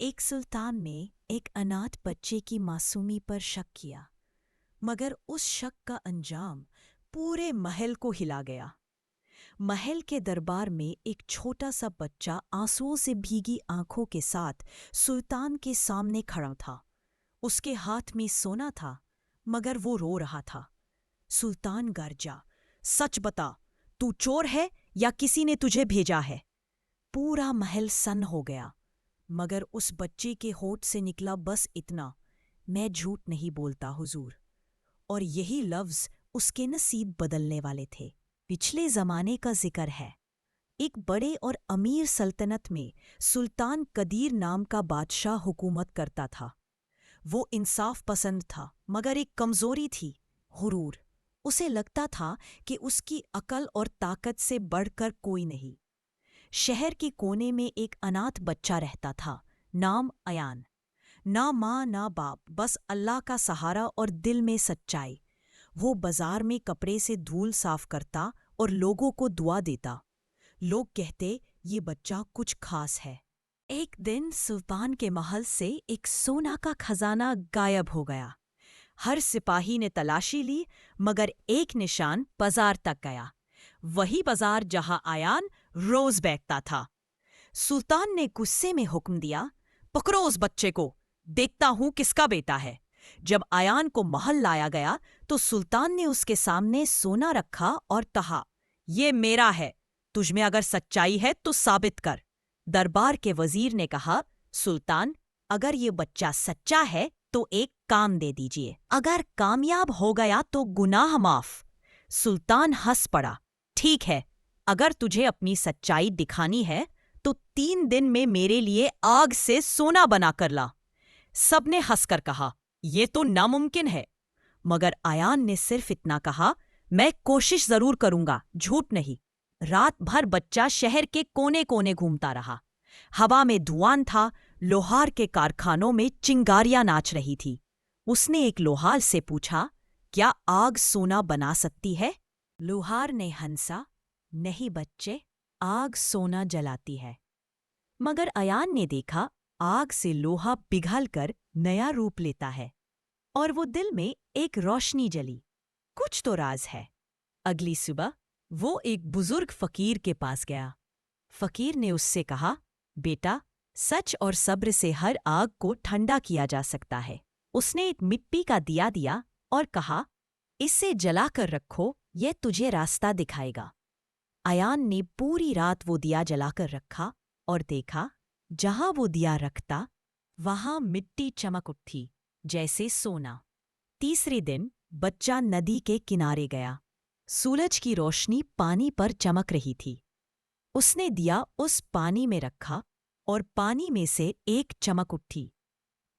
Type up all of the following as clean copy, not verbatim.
एक सुल्तान ने एक अनाथ बच्चे की मासूमी पर शक किया, मगर उस शक का अंजाम पूरे महल को हिला गया। महल के दरबार में एक छोटा सा बच्चा आंसुओं से भीगी आंखों के साथ सुल्तान के सामने खड़ा था। उसके हाथ में सोना था, मगर वो रो रहा था। सुल्तान गरजा, सच बता, तू चोर है या किसी ने तुझे भेजा है? पूरा महल सन्न हो गया, मगर उस बच्चे के होठ से निकला बस इतना, मैं झूठ नहीं बोलता हुजूर। और यही लफ्ज उसके नसीब बदलने वाले थे। पिछले जमाने का जिक्र है। एक बड़े और अमीर सल्तनत में सुल्तान कदीर नाम का बादशाह हुकूमत करता था। वो इंसाफ पसंद था, मगर एक कमजोरी थी, गुरूर। उसे लगता था कि उसकी अकल और ताकत से बढ़कर कोई नहीं। शहर के कोने में एक अनाथ बच्चा रहता था, नाम अयान। ना माँ ना बाप, बस अल्लाह का सहारा और दिल में सच्चाई। वो बाजार में कपड़े से धूल साफ करता और लोगों को दुआ देता। लोग कहते ये बच्चा कुछ खास है। एक दिन सुल्तान के महल से एक सोना का खजाना गायब हो गया। हर सिपाही ने तलाशी ली, मगर एक निशान बाजार तक गया, वही बाजार जहां आयान रोज बैठता था। सुल्तान ने गुस्से में हुक्म दिया, पकड़ो उस बच्चे को, देखता हूं किसका बेटा है। जब आयान को महल लाया गया तो सुल्तान ने उसके सामने सोना रखा और कहा, ये मेरा है, तुझमें अगर सच्चाई है तो साबित कर। दरबार के वजीर ने कहा, सुल्तान, अगर ये बच्चा सच्चा है तो एक काम दे दीजिए, अगर कामयाब हो गया तो गुनाह माफ। सुल्तान हंस पड़ा, ठीक है, अगर तुझे अपनी सच्चाई दिखानी है तो 3 दिन में मेरे लिए आग से सोना बनाकर ला। सबने हंसकर कहा, यह तो नामुमकिन है। मगर आयान ने सिर्फ इतना कहा, मैं कोशिश जरूर करूंगा, झूठ नहीं। रात भर बच्चा शहर के कोने कोने घूमता रहा। हवा में धुआं था, लोहार के कारखानों में चिंगारियां नाच रही थी। उसने एक लोहार से पूछा, क्या आग सोना बना सकती है? लोहार ने हंसा, नहीं बच्चे, आग सोना जलाती है। मगर अयान ने देखा, आग से लोहा पिघलकर नया रूप लेता है, और वो दिल में एक रोशनी जली। कुछ तो राज है। अगली सुबह वो एक बुजुर्ग फकीर के पास गया। फकीर ने उससे कहा, बेटा, सच और सब्र से हर आग को ठंडा किया जा सकता है। उसने एक मिट्टी का दिया दिया और कहा, इसे जलाकर रखो, यह तुझे रास्ता दिखाएगा। अयान ने पूरी रात वो दिया जलाकर रखा और देखा, जहां वो दिया रखता वहां मिट्टी चमक उठी जैसे सोना। तीसरे दिन बच्चा नदी के किनारे गया। सूरज की रोशनी पानी पर चमक रही थी। उसने दिया उस पानी में रखा और पानी में से एक चमक उठी।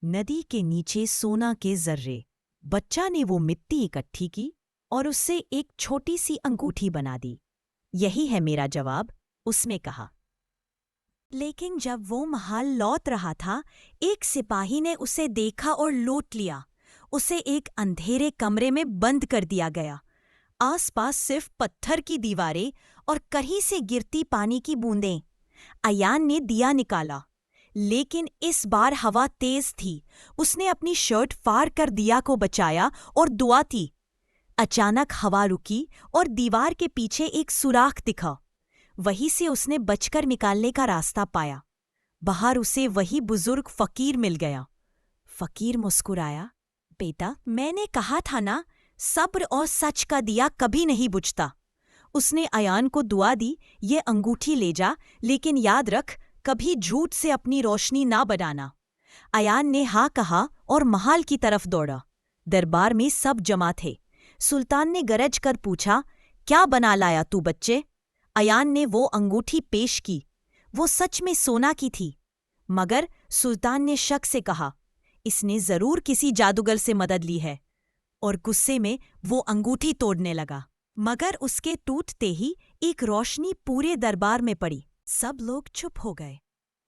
नदी के नीचे सोना के जर्रे। बच्चा ने वो मिट्टी इकट्ठी की और उससे एक छोटी सी अंगूठी बना दी। यही है मेरा जवाब, उसने कहा। लेकिन जब वो महल लौट रहा था, एक सिपाही ने उसे देखा और लूट लिया। उसे एक अंधेरे कमरे में बंद कर दिया गया। आसपास सिर्फ पत्थर की दीवारें और कहीं से गिरती पानी की बूंदें। अयान ने दिया निकाला, लेकिन इस बार हवा तेज थी। उसने अपनी शर्ट फाड़ कर दिया को बचाया और दुआ की। अचानक हवा रुकी और दीवार के पीछे एक सुराख दिखा। वहीं से उसने बचकर निकालने का रास्ता पाया। बाहर उसे वही बुजुर्ग फकीर मिल गया। फकीर मुस्कुराया, बेटा, मैंने कहा था ना, सब्र और सच का दिया कभी नहीं बुझता। उसने अयान को दुआ दी, ये अंगूठी ले जा, लेकिन याद रख, कभी झूठ से अपनी रोशनी ना बनाना। अयान ने हाँ कहा और महल की तरफ दौड़ा। दरबार में सब जमा थे। सुल्तान ने गरज कर पूछा, क्या बना लाया तू बच्चे? अयान ने वो अंगूठी पेश की। वो सच में सोना की थी। मगर सुल्तान ने शक से कहा, इसने जरूर किसी जादूगर से मदद ली है, और गुस्से में वो अंगूठी तोड़ने लगा। मगर उसके टूटते ही एक रोशनी पूरे दरबार में पड़ी। सब लोग चुप हो गए।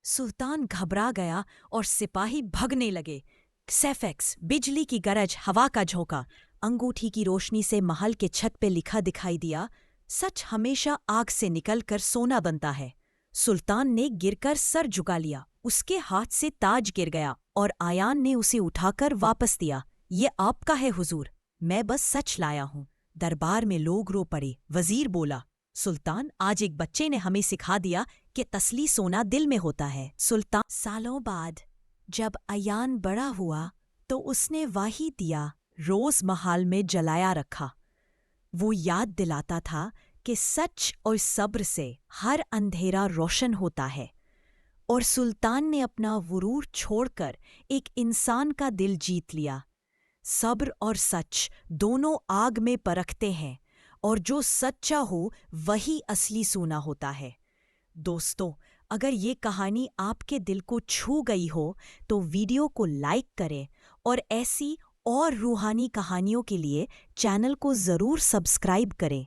सुल्तान घबरा गया और सिपाही भगने लगे। सेफेक्स, बिजली की गरज, हवा का झोंका। अंगूठी की रोशनी से महल के छत पे लिखा दिखाई दिया, सच हमेशा आग से निकलकर सोना बनता है। सुल्तान ने गिरकर सर झुका लिया। उसके हाथ से ताज गिर गया और आयान ने उसे उठाकर वापस दिया। ये आपका है हुजूर, मैं बस सच लाया हूँ। दरबार में लोग रो पड़े। वजीर बोला, सुल्तान, आज एक बच्चे ने हमें सिखा दिया कि तसली सोना दिल में होता है। सुल्तान सालों बाद जब आयान बड़ा हुआ तो उसने वही दिया रोज महल में जलाया रखा। वो याद दिलाता था कि सच और सब्र से हर अंधेरा रोशन होता है। और सुल्तान ने अपना गुरूर छोड़कर एक इंसान का दिल जीत लिया। सब्र और सच दोनों आग में परखते हैं और जो सच्चा हो वही असली सोना होता है। दोस्तों, अगर ये कहानी आपके दिल को छू गई हो तो वीडियो को लाइक करें और ऐसी और रूहानी कहानियों के लिए चैनल को ज़रूर सब्सक्राइब करें।